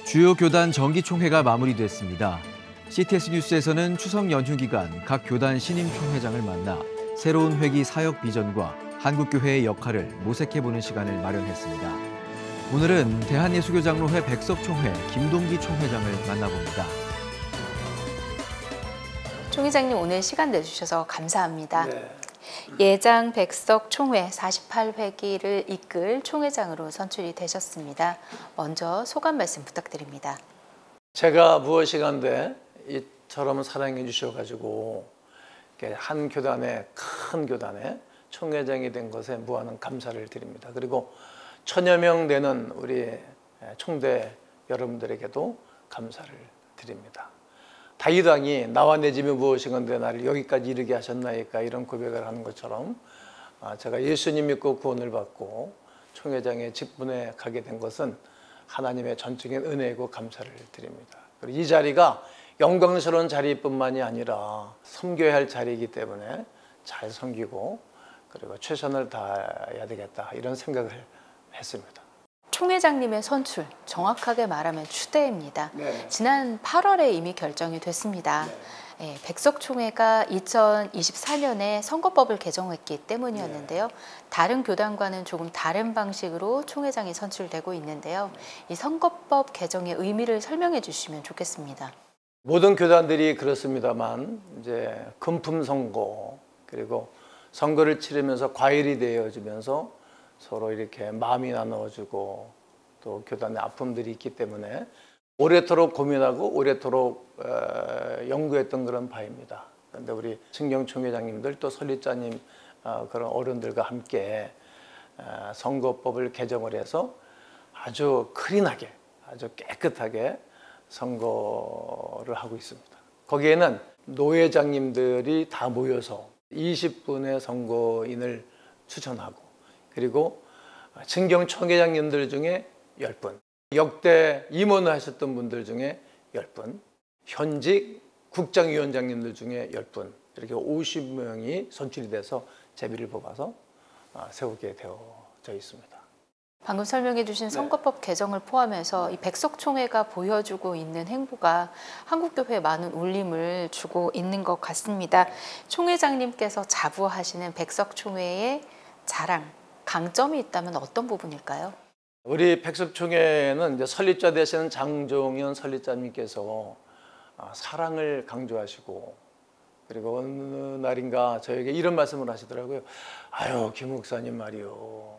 주요 교단 정기총회가 마무리됐습니다. CTS 뉴스에서는 추석 연휴 기간 각 교단 신임 총회장을 만나 새로운 회기 사역 비전과 한국교회의 역할을 모색해보는 시간을 마련했습니다. 오늘은 대한예수교장로회 백석총회 김동기 총회장을 만나봅니다. 총회장님, 오늘 시간 내주셔서 감사합니다. 네. 예장 백석 총회 48회기를 이끌 총회장으로 선출이 되셨습니다. 먼저 소감 말씀 부탁드립니다. 제가 무엇이간데 이처럼 사랑해 주셔가지고 한 교단의 큰 교단의 총회장이 된 것에 무한한 감사를 드립니다. 그리고 1000여 명 되는 우리 총대 여러분들에게도 감사를 드립니다. 다윗왕이 나와 내 집이 무엇이건대 나를 여기까지 이르게 하셨나이까 이런 고백을 하는 것처럼 제가 예수님 믿고 구원을 받고 총회장의 직분에 가게 된 것은 하나님의 전적인 은혜이고 감사를 드립니다. 그리고 이 자리가 영광스러운 자리뿐만이 아니라 섬겨야 할 자리이기 때문에 잘 섬기고 그리고 최선을 다해야 되겠다 이런 생각을 했습니다. 총회장님의 선출, 정확하게 말하면 추대입니다. 네. 지난 8월에 이미 결정이 됐습니다. 네. 백석총회가 2024년에 선거법을 개정했기 때문이었는데요. 다른 교단과는 조금 다른 방식으로 총회장이 선출되고 있는데요. 이 선거법 개정의 의미를 설명해 주시면 좋겠습니다. 모든 교단들이 그렇습니다만 이제 금품 선거 그리고 선거를 치르면서 과일이 되어지면서 서로 이렇게 마음이 나누어지고 또 교단의 아픔들이 있기 때문에 오래도록 고민하고 오래도록 연구했던 그런 바입니다. 그런데 우리 신경 총회장님들 또 설립자님 그런 어른들과 함께 선거법을 개정을 해서 아주 클린하게 아주 깨끗하게 선거를 하고 있습니다. 거기에는 노회장님들이 다 모여서 20분의 선거인을 추천하고 그리고 진경 총회장님들 중에 10분, 역대 임원을 하셨던 분들 중에 10분, 현직 국장위원장님들 중에 10분 이렇게 50명이 선출이 돼서 제비를 뽑아서 세우게 되어져 있습니다. 방금 설명해 주신 선거법 개정을 포함해서 이 백석총회가 보여주고 있는 행보가 한국교회에 많은 울림을 주고 있는 것 같습니다. 총회장님께서 자부하시는 백석총회의 자랑, 강점이 있다면 어떤 부분일까요? 우리 백석총회는 이제 설립자 되시는 장종현 설립자님께서 사랑을 강조하시고 그리고 어느 날인가 저에게 이런 말씀을 하시더라고요. 아유, 김 목사님 말이요.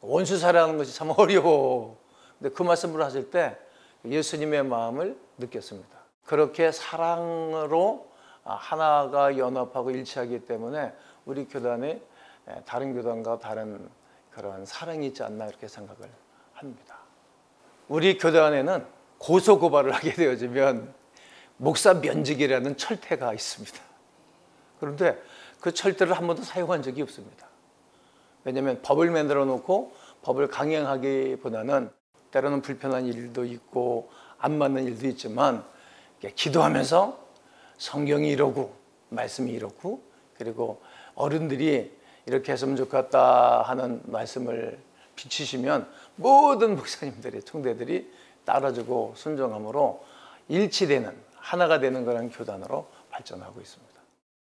원수 살아가는 것이 참 어려워. 근데 그 말씀을 하실 때 예수님의 마음을 느꼈습니다. 그렇게 사랑으로 하나가 연합하고 일치하기 때문에 우리 교단의 다른 교단과 다른 그런 사랑이 있지 않나 이렇게 생각을 합니다. 우리 교단에는 고소고발을 하게 되어지면 목사 면직이라는 철퇴가 있습니다. 그런데 그 철퇴를 한 번도 사용한 적이 없습니다. 왜냐하면 법을 만들어 놓고 법을 강행하기보다는 때로는 불편한 일도 있고 안 맞는 일도 있지만 기도하면서 성경이 이러고 말씀이 이렇고 그리고 어른들이 이렇게 했으면 좋겠다 하는 말씀을 비추시면 모든 목사님들이 총대들이 따라주고 순종함으로 일치되는 하나가 되는 그런 교단으로 발전하고 있습니다.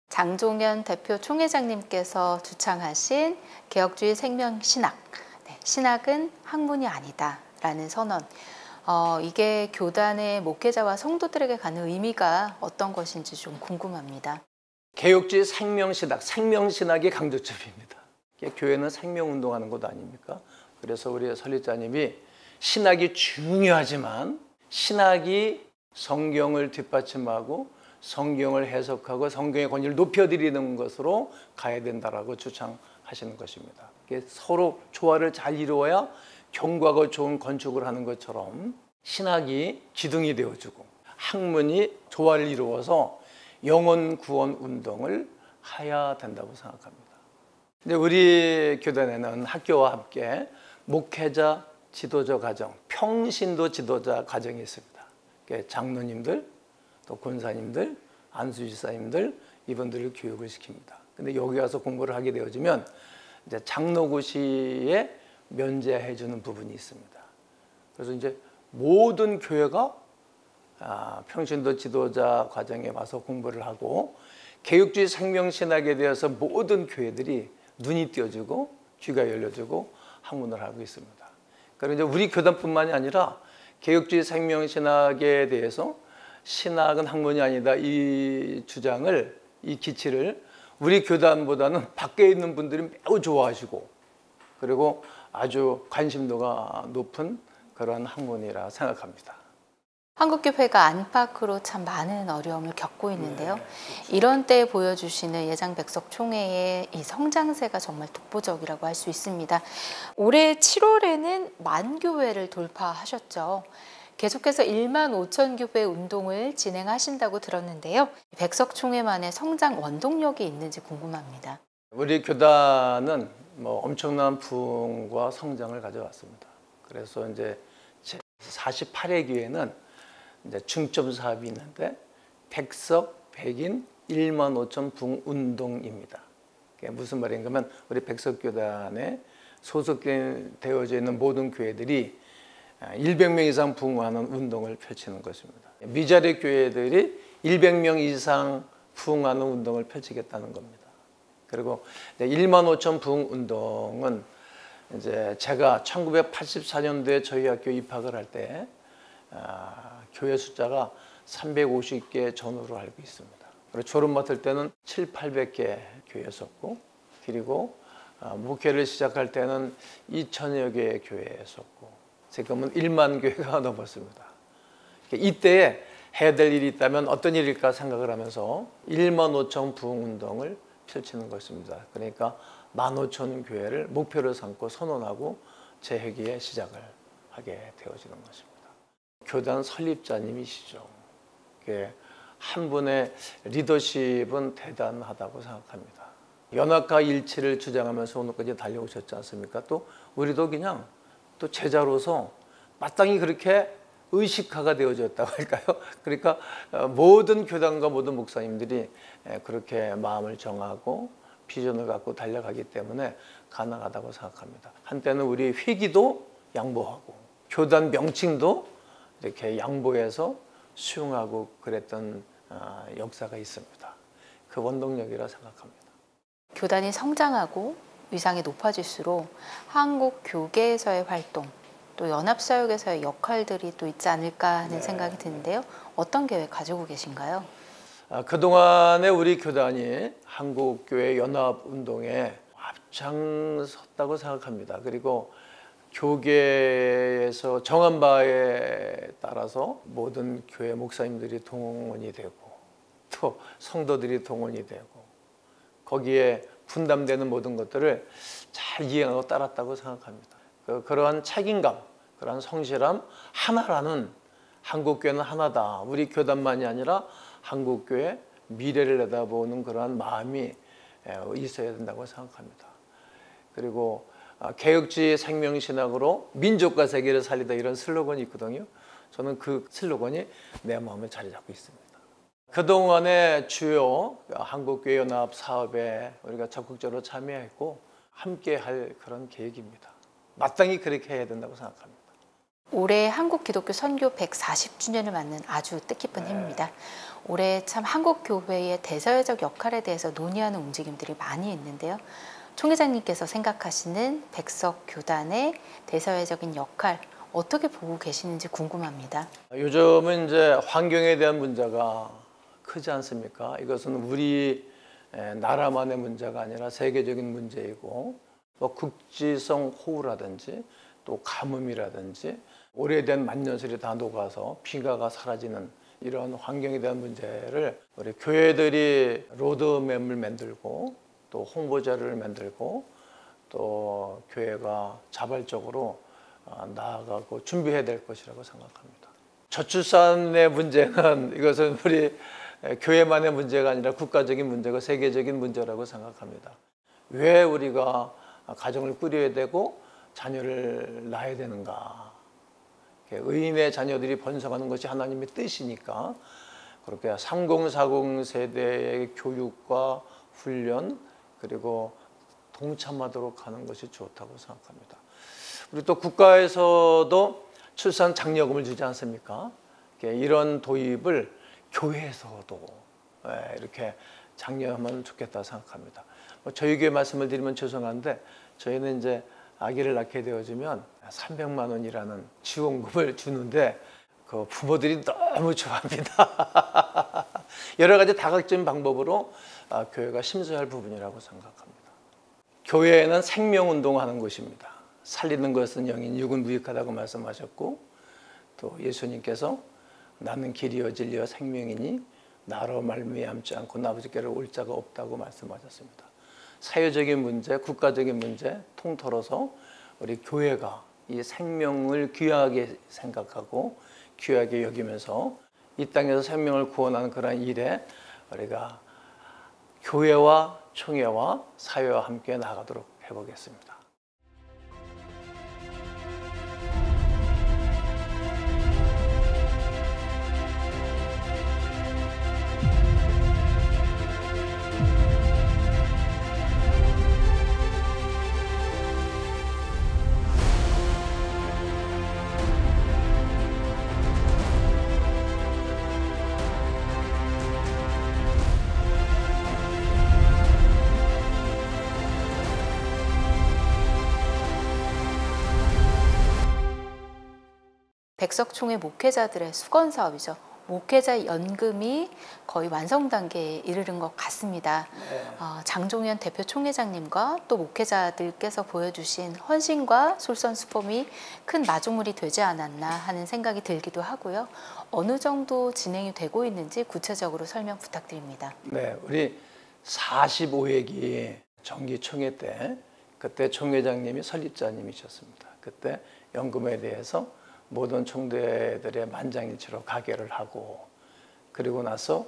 장종현 대표 총회장님께서 주창하신 개혁주의 생명신학, 신학은 학문이 아니다라는 선언, 이게 교단의 목회자와 성도들에게 가는 의미가 어떤 것인지 좀 궁금합니다. 개혁주의 생명신학, 생명신학이 강조점입니다. 교회는 생명운동하는 것 아닙니까? 그래서 우리 설립자님이 신학이 중요하지만 신학이 성경을 뒷받침하고 성경을 해석하고 성경의 권위를 높여드리는 것으로 가야 된다라고 주창하시는 것입니다. 서로 조화를 잘 이루어야 견고하고 좋은 건축을 하는 것처럼 신학이 기둥이 되어주고 학문이 조화를 이루어서 영혼 구원 운동을 해야 된다고 생각합니다. 근데 우리 교단에는 학교와 함께 목회자 지도자 과정, 평신도 지도자 과정이 있습니다. 장로님들, 또 권사님들, 안수지사님들 이분들을 교육을 시킵니다. 근데 여기 와서 공부를 하게 되어지면 이제 장로고시에 면제해 주는 부분이 있습니다. 그래서 이제 모든 교회가 평신도 지도자 과정에 와서 공부를 하고 개혁주의 생명신학에 대해서 모든 교회들이 눈이 띄어지고 귀가 열려지고 학문을 하고 있습니다. 그리고 이제 우리 교단뿐만이 아니라 개혁주의 생명신학에 대해서 신학은 학문이 아니다 이 주장을 이 기치를 우리 교단보다는 밖에 있는 분들이 매우 좋아하시고 그리고 아주 관심도가 높은 그러한 학문이라 생각합니다. 한국교회가 안팎으로 참 많은 어려움을 겪고 있는데요. 이런 때 보여주시는 예장백석 총회의 이 성장세가 정말 독보적이라고 할 수 있습니다. 올해 7월에는 만 교회를 돌파하셨죠. 계속해서 1만 5천 교회 운동을 진행하신다고 들었는데요. 백석 총회만의 성장 원동력이 있는지 궁금합니다. 우리 교단은 엄청난 부흥과 성장을 가져왔습니다. 그래서 이제 48회 기회는 이제 중점 사업이 있는데 백석, 백인, 1만 5천 부흥 운동입니다. 그게 무슨 말인가 하면 우리 백석교단에 소속되어져 있는 모든 교회들이 100명 이상 부흥하는 운동을 펼치는 것입니다. 미자립 교회들이 100명 이상 부흥하는 운동을 펼치겠다는 겁니다. 그리고 1만 5천 부흥 운동은 이제 제가 1984년도에 저희 학교 입학을 할 때 교회 숫자가 350개 전후로 알고 있습니다. 그리고 졸업 맡을 때는 700~800개 교회였었고 그리고 목회를 시작할 때는 2천여 개의 교회였었고 지금은 1만 교회가 넘었습니다. 이때에 해야 될 일이 있다면 어떤 일일까 생각을 하면서 1만 5천 부흥운동을 펼치는 것입니다. 그러니까 15,000 교회를 목표로 삼고 선언하고 재회기에 시작을 하게 되어지는 것입니다. 교단 설립자님이시죠. 한 분의 리더십은 대단하다고 생각합니다. 연합과 일치를 주장하면서 오늘까지 달려오셨지 않습니까? 또 우리도 그냥 또 제자로서 마땅히 그렇게 의식화가 되어졌다고 할까요? 그러니까 모든 교단과 모든 목사님들이 그렇게 마음을 정하고 비전을 갖고 달려가기 때문에 가능하다고 생각합니다. 한때는 우리 회기도 양보하고 교단 명칭도 이렇게 양보해서 수용하고 그랬던 역사가 있습니다. 그 원동력이라 생각합니다. 교단이 성장하고 위상이 높아질수록 한국 교계에서의 활동 또 연합사역에서의 역할들이 또 있지 않을까 하는 생각이 드는데요. 어떤 계획 가지고 계신가요? 그동안에 우리 교단이 한국교회 연합운동에 앞장섰다고 생각합니다. 그리고 교계에서 정한 바에 따라서 모든 교회 목사님들이 동원이 되고 또 성도들이 동원이 되고 거기에 분담되는 모든 것들을 잘 이해하고 따랐다고 생각합니다. 그러한 책임감, 그러한 성실함, 하나라는 한국교회는 하나다. 우리 교단만이 아니라 한국교회 미래를 내다보는 그러한 마음이 있어야 된다고 생각합니다. 그리고 개혁주의 생명신학으로 민족과 세계를 살리다 이런 슬로건이 있거든요. 저는 그 슬로건이 내 마음에 자리 잡고 있습니다. 그동안의 주요 한국교회 연합 사업에 우리가 적극적으로 참여했고 함께 할 그런 계획입니다. 마땅히 그렇게 해야 된다고 생각합니다. 올해 한국 기독교 선교 140주년을 맞는 아주 뜻깊은 해입니다. 올해 참 한국 교회의 대사회적 역할에 대해서 논의하는 움직임들이 많이 있는데요. 총회장님께서 생각하시는 백석 교단의 대사회적인 역할 어떻게 보고 계시는지 궁금합니다. 요즘은 이제 환경에 대한 문제가 크지 않습니까? 이것은 우리 나라만의 문제가 아니라 세계적인 문제이고 국지성 호우라든지 또 가뭄이라든지 오래된 만년설이 다 녹아서 빙하가 사라지는 이런 환경에 대한 문제를 우리 교회들이 로드맵을 만들고 또 홍보자료를 만들고 또 교회가 자발적으로 나아가고 준비해야 될 것이라고 생각합니다. 저출산의 문제는 이것은 우리 교회만의 문제가 아니라 국가적인 문제고 세계적인 문제라고 생각합니다. 왜 우리가 가정을 꾸려야 되고 자녀를 낳아야 되는가? 의인의 자녀들이 번성하는 것이 하나님의 뜻이니까 그렇게 3040 세대의 교육과 훈련 그리고 동참하도록 하는 것이 좋다고 생각합니다. 우리 또 국가에서도 출산 장려금을 주지 않습니까? 이런 도입을 교회에서도 이렇게 장려하면 좋겠다 생각합니다. 저희 교회 말씀을 드리면 죄송한데 저희는 이제 아기를 낳게 되어지면 300만 원이라는 지원금을 주는데 그 부모들이 너무 좋아합니다. 여러 가지 다각적인 방법으로 교회가 심사할 부분이라고 생각합니다. 교회는 생명운동하는 곳입니다. 살리는 것은 영인, 육은 무익하다고 말씀하셨고 또 예수님께서 나는 길이요 진리요 생명이니 나로 말미암지 않고 아버지께로 올 자가 없다고 말씀하셨습니다. 사회적인 문제, 국가적인 문제 통틀어서 우리 교회가 이 생명을 귀하게 생각하고 귀하게 여기면서 이 땅에서 생명을 구원하는 그런 일에 우리가 교회와 총회와 사회와 함께 나가도록 해보겠습니다. 백석총회 목회자들의 수건 사업이죠. 목회자 연금이 거의 완성 단계에 이르는 것 같습니다. 장종현 대표 총회장님과 또 목회자들께서 보여주신 헌신과 솔선수범이 큰 마중물이 되지 않았나 하는 생각이 들기도 하고요. 어느 정도 진행이 되고 있는지 구체적으로 설명 부탁드립니다. 네, 우리 45회기 정기총회 때 그때 총회장님이 설립자님이셨습니다. 그때 연금에 대해서 모든 총대들의 만장일치로 가결을 하고 그리고 나서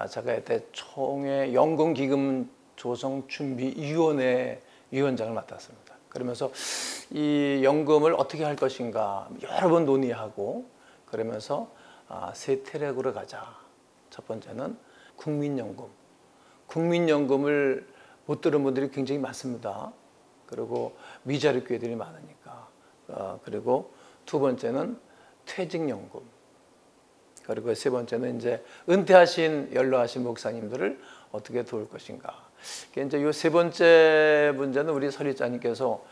제가 그때 총회 연금기금 조성준비위원회 위원장을 맡았습니다. 그러면서 이 연금을 어떻게 할 것인가 여러 번 논의하고 그러면서 세 트랙으로 가자. 첫 번째는 국민연금. 국민연금을 못 들은 분들이 굉장히 많습니다. 그리고 미자립 교회들이 많으니까. 그리고 두 번째는 퇴직연금. 그리고 세 번째는 이제 은퇴하신 연로하신 목사님들을 어떻게 도울 것인가. 이제 이 세 번째 문제는 우리 설립자님께서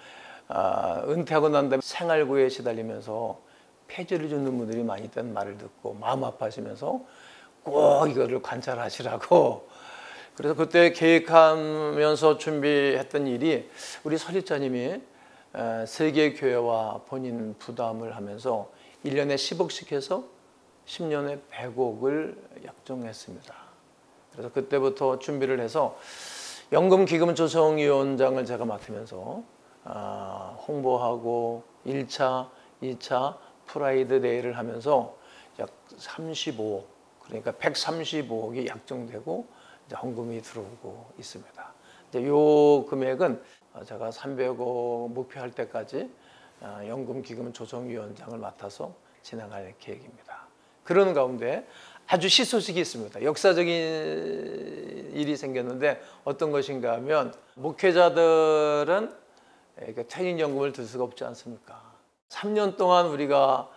은퇴하고 난 다음에 생활고에 시달리면서 폐지를 주는 분들이 많이 있다는 말을 듣고 마음 아파하시면서 꼭 이거를 관찰하시라고. 그래서 그때 계획하면서 준비했던 일이 우리 설립자님이 세계교회와 본인 부담을 하면서 1년에 10억씩 해서 10년에 100억을 약정했습니다. 그래서 그때부터 준비를 해서 연금기금조성위원장을 제가 맡으면서 홍보하고 1차, 2차 프라이드 데이를 하면서 약 35억, 그러니까 135억이 약정되고 이제 헌금이 들어오고 있습니다. 이제 요 금액은 제가 300억 목표할 때까지 연금기금조성위원장을 맡아서 진행할 계획입니다. 그런 가운데 아주 희소식이 있습니다. 역사적인 일이 생겼는데 어떤 것인가 하면 목회자들은 퇴직연금을 들 수가 없지 않습니까? 3년 동안 우리가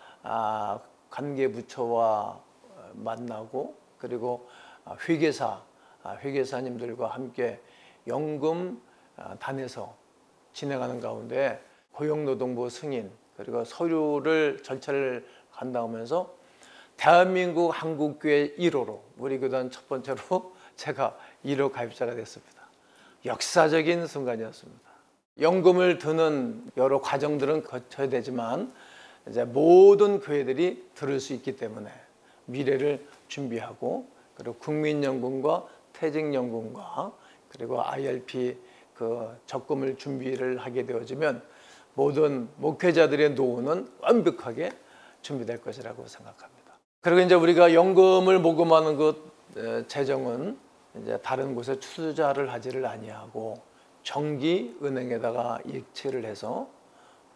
관계부처와 만나고 그리고 회계사님들과 함께 연금 단에서 진행하는 가운데 고용노동부 승인 그리고 서류를 절차를 간다면서 대한민국 한국교회 1호로 우리 교단 첫 번째로 제가 1호 가입자가 됐습니다. 역사적인 순간이었습니다. 연금을 드는 여러 과정들은 거쳐야 되지만 이제 모든 교회들이 들을 수 있기 때문에 미래를 준비하고 그리고 국민연금과 퇴직연금과 그리고 IRP 그 적금을 준비를 하게 되어지면 모든 목회자들의 노후는 완벽하게 준비될 것이라고 생각합니다. 그리고 이제 우리가 연금을 모금하는 그 재정은 이제 다른 곳에 투자를 하지를 아니하고 정기 은행에다가 이체를 해서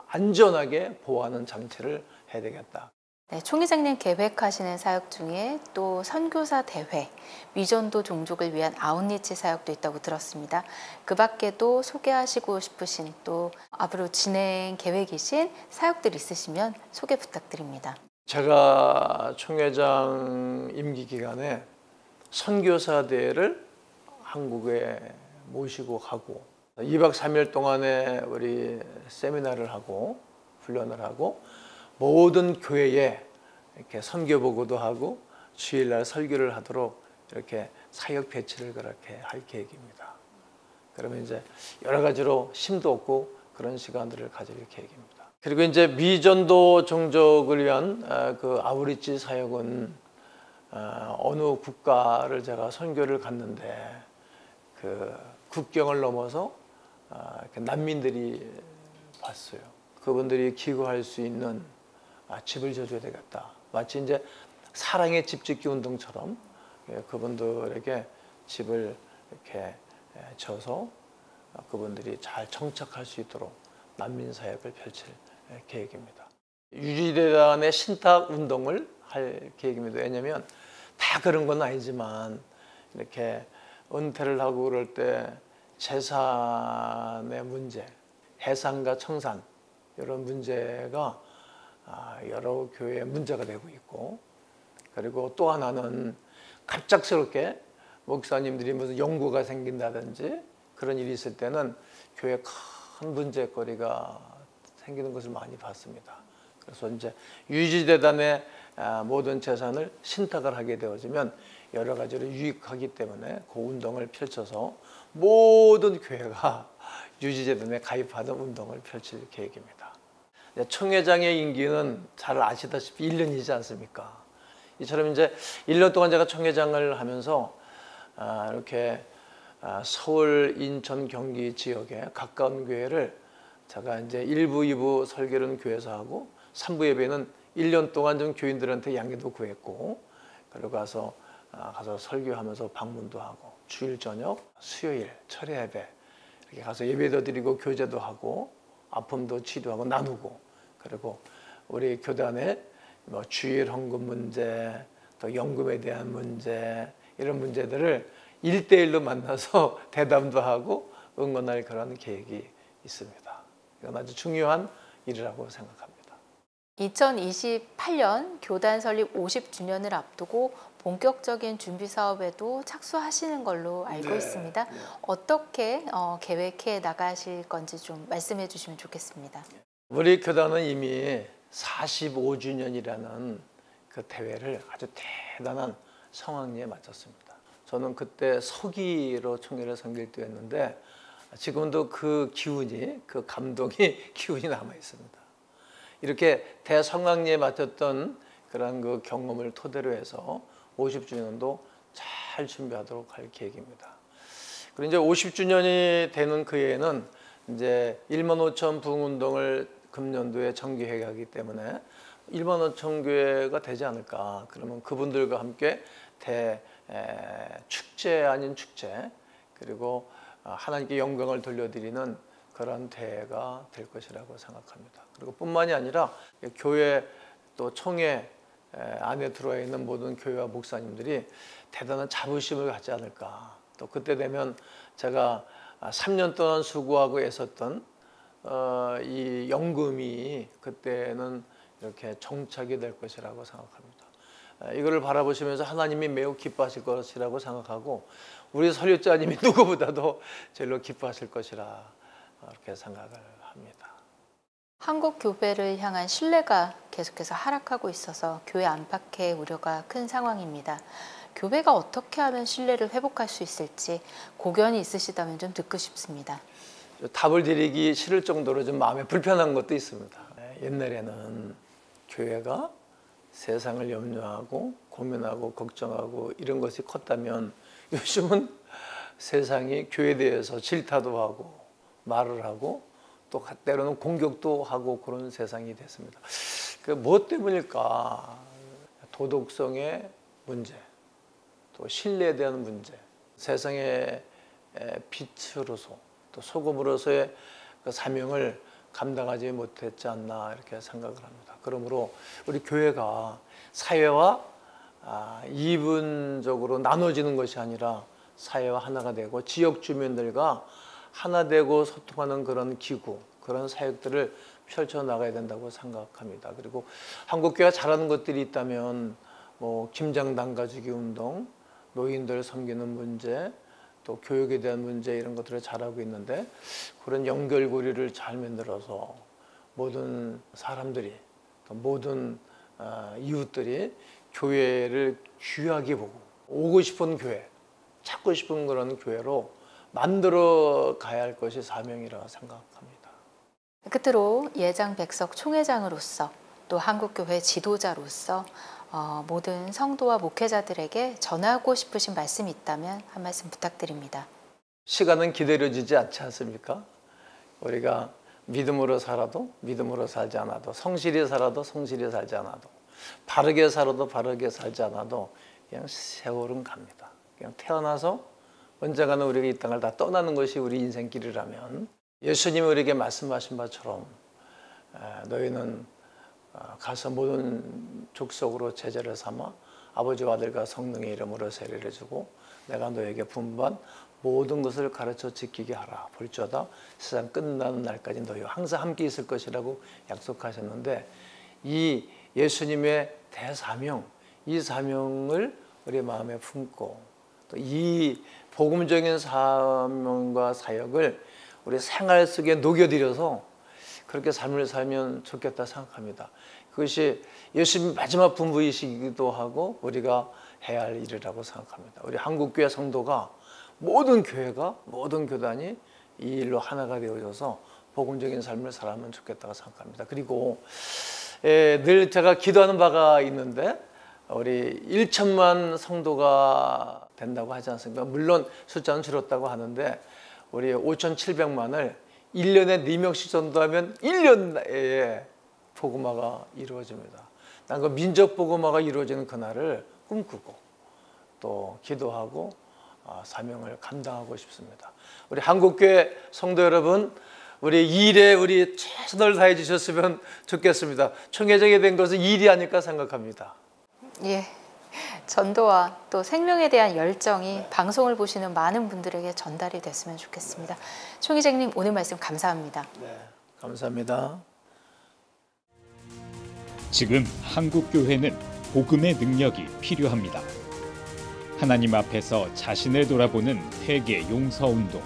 안전하게 보호하는 장치를 해야 되겠다. 네, 총회장님 계획하시는 사역 중에 또 선교사 대회, 미전도 종족을 위한 아웃리치 사역도 있다고 들었습니다. 그 밖에도 소개하시고 싶으신 또 앞으로 진행 계획이신 사역들 있으시면 소개 부탁드립니다. 제가 총회장 임기 기간에 선교사 대회를 한국에 모시고 가고 2박 3일 동안에 우리 세미나를 하고 훈련을 하고 모든 교회에 이렇게 선교 보고도 하고 주일날 설교를 하도록 이렇게 사역 배치를 그렇게 할 계획입니다. 그러면 이제 여러 가지로 심도 없고 그런 시간들을 가질 계획입니다. 그리고 이제 미전도 종족을 위한 그 아우리치 사역은 어느 국가를 제가 선교를 갔는데 그 국경을 넘어서 난민들이 봤어요. 그분들이 기거할 수 있는 집을 져줘야 되겠다. 마치 이제 사랑의 집 짓기 운동처럼 그분들에게 집을 이렇게 져서 그분들이 잘 정착할 수 있도록 난민 사역을 펼칠 계획입니다. 유지대단의 신탁 운동을 할 계획입니다. 왜냐하면 다 그런 건 아니지만 이렇게 은퇴를 하고 그럴 때 재산의 문제, 해산과 청산 이런 문제가 여러 교회에 문제가 되고 있고, 그리고 또 하나는 갑작스럽게 목사님들이 무슨 연구가 생긴다든지 그런 일이 있을 때는 교회에 큰 문제거리가 생기는 것을 많이 봤습니다. 그래서 이제 유지재단의 모든 재산을 신탁을 하게 되어지면 여러 가지로 유익하기 때문에 그 운동을 펼쳐서 모든 교회가 유지재단에 가입하는 운동을 펼칠 계획입니다. 총회장의 임기는 잘 아시다시피 1년이지 않습니까? 이처럼 이제 1년 동안 제가 총회장을 하면서 이렇게 서울, 인천, 경기 지역에 가까운 교회를 제가 이제 1부, 2부 설교는 교회에서 하고 3부 예배는 1년 동안 좀 교인들한테 양해도 구했고, 그리고 가서 설교하면서 방문도 하고 주일 저녁, 수요일, 철야 예배 이렇게 가서 예배도 드리고 교제도 하고 아픔도 치료하고 나누고, 그리고 우리 교단의 뭐 주일 헌금 문제, 또 연금에 대한 문제 이런 문제들을 1대1로 만나서 대담도 하고 응원할 그런 계획이 있습니다. 이건 아주 중요한 일이라고 생각합니다. 2028년 교단 설립 50주년을 앞두고 본격적인 준비 사업에도 착수하시는 걸로 알고 있습니다. 어떻게 계획해 나가실 건지 좀 말씀해 주시면 좋겠습니다. 우리 교단은 이미 45주년이라는 그 대회를 아주 대단한 성황리에 마쳤습니다. 저는 그때 서기로 총회를 섬길 때였는데 지금도 그 기운이, 그 감동이 기운이 남아 있습니다. 이렇게 대성황리에 마쳤던 그런 그 경험을 토대로 해서 50주년도 잘 준비하도록 할 계획입니다. 그리고 이제 50주년이 되는 그 해에는 이제 1만 5천 부흥운동을 금년도에 정기하게 하기 때문에 1만 5천 교회가 되지 않을까. 그러면 그분들과 함께 축제 아닌 축제, 그리고 하나님께 영광을 돌려드리는 그런 대회가 될 것이라고 생각합니다. 그리고 뿐만이 아니라 교회 또 총회 안에 들어와 있는 모든 교회와 목사님들이 대단한 자부심을 갖지 않을까. 또 그때 되면 제가 3년 동안 수고하고 애썼던 이 연금이 그때는 이렇게 정착이 될 것이라고 생각합니다. 이거를 바라보시면서 하나님이 매우 기뻐하실 것이라고 생각하고 우리 설교자님이 누구보다도 제일로 기뻐하실 것이라 그렇게 생각을 합니다. 한국 교회를 향한 신뢰가 계속해서 하락하고 있어서 교회 안팎의 우려가 큰 상황입니다. 교회가 어떻게 하면 신뢰를 회복할 수 있을지 고견이 있으시다면 좀 듣고 싶습니다. 답을 드리기 싫을 정도로 좀 마음에 불편한 것도 있습니다. 옛날에는 교회가 세상을 염려하고 고민하고 걱정하고 이런 것이 컸다면 요즘은 세상이 교회에 대해서 질타도 하고 말을 하고 또 때로는 공격도 하고 그런 세상이 됐습니다. 그 무엇 때문일까? 도덕성의 문제, 또 신뢰에 대한 문제, 세상의 빛으로서 또 소금으로서의 그 사명을 감당하지 못했지 않나 이렇게 생각을 합니다. 그러므로 우리 교회가 사회와 이분적으로 나눠지는 것이 아니라 사회와 하나가 되고 지역 주민들과 하나 되고 소통하는 그런 기구, 그런 사역들을 펼쳐나가야 된다고 생각합니다. 그리고 한국교회가 잘하는 것들이 있다면 뭐 김장당 가주기 운동, 노인들 섬기는 문제, 또 교육에 대한 문제 이런 것들을 잘하고 있는데 그런 연결고리를 잘 만들어서 모든 사람들이 또 모든 이웃들이 교회를 귀하게 보고 오고 싶은 교회, 찾고 싶은 그런 교회로 만들어 가야 할 것이 사명이라고 생각합니다. 끝으로 예장 백석 총회장으로서 또 한국교회 지도자로서 모든 성도와 목회자들에게 전하고 싶으신 말씀이 있다면 한 말씀 부탁드립니다. 시간은 기다려지지 않지 않습니까? 우리가 믿음으로 살아도 믿음으로 살지 않아도, 성실히 살아도 성실히 살지 않아도, 바르게 살아도 바르게 살지 않아도 그냥 세월은 갑니다. 그냥 태어나서 언젠가는 우리가 이 땅을 다 떠나는 것이 우리 인생길이라면 예수님이 우리에게 말씀하신 바처럼 너희는 가서 모든 족속으로 제자를 삼아 아버지와 아들과 성령의 이름으로 세례를 주고 내가 너에게 분부한 모든 것을 가르쳐 지키게 하라. 볼지어다 세상 끝나는 날까지 너희와 항상 함께 있을 것이라고 약속하셨는데 이 예수님의 대사명, 이 사명을 우리 마음에 품고 또 이 복음적인 사명과 사역을 우리 생활 속에 녹여들여서 그렇게 삶을 살면 좋겠다 생각합니다. 그것이 예수님 마지막 분부이시기도 하고 우리가 해야 할 일이라고 생각합니다. 우리 한국교회 성도가 모든 교회가 모든 교단이 이 일로 하나가 되어져서 복음적인 삶을 살아면 좋겠다고 생각합니다. 그리고 늘 제가 기도하는 바가 있는데 우리 1천만 성도가 된다고 하지 않습니까? 물론 숫자는 줄었다고 하는데 우리 5,700만을 1년에 4명씩 전도하면 1년 내에 복음화가 이루어집니다. 난 그 민족 복음화가 이루어지는 그날을 꿈꾸고 또 기도하고 사명을 감당하고 싶습니다. 우리 한국교회 성도 여러분, 우리 일에 우리 최선을 다해 주셨으면 좋겠습니다. 총회장이 된 것은 일이 아닐까 생각합니다. 예, 전도와 또 생명에 대한 열정이 방송을 보시는 많은 분들에게 전달이 됐으면 좋겠습니다. 총회장님 오늘 말씀 감사합니다. 네, 감사합니다. 지금 한국교회는 복음의 능력이 필요합니다. 하나님 앞에서 자신을 돌아보는 회개 용서운동,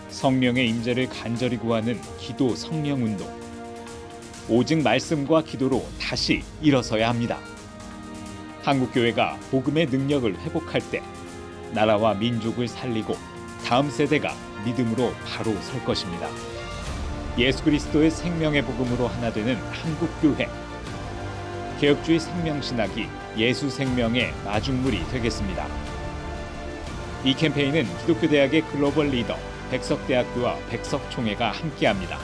성령의 임재를 간절히 구하는 기도 성령운동, 오직 말씀과 기도로 다시 일어서야 합니다. 한국교회가 복음의 능력을 회복할 때 나라와 민족을 살리고 다음 세대가 믿음으로 바로 설 것입니다. 예수 그리스도의 생명의 복음으로 하나 되는 한국교회, 개혁주의 생명신학이 예수 생명의 마중물이 되겠습니다. 이 캠페인은 기독교대학의 글로벌 리더 백석대학교와 백석총회가 함께합니다.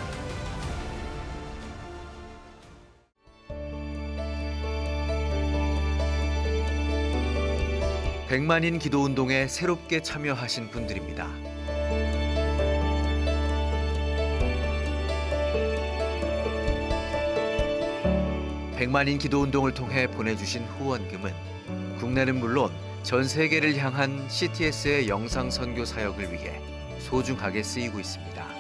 백만인 기도운동에 새롭게 참여하신 분들입니다. 백만인 기도운동을 통해 보내주신 후원금은 국내는 물론 전 세계를 향한 CTS의 영상 선교 사역을 위해 소중하게 쓰이고 있습니다.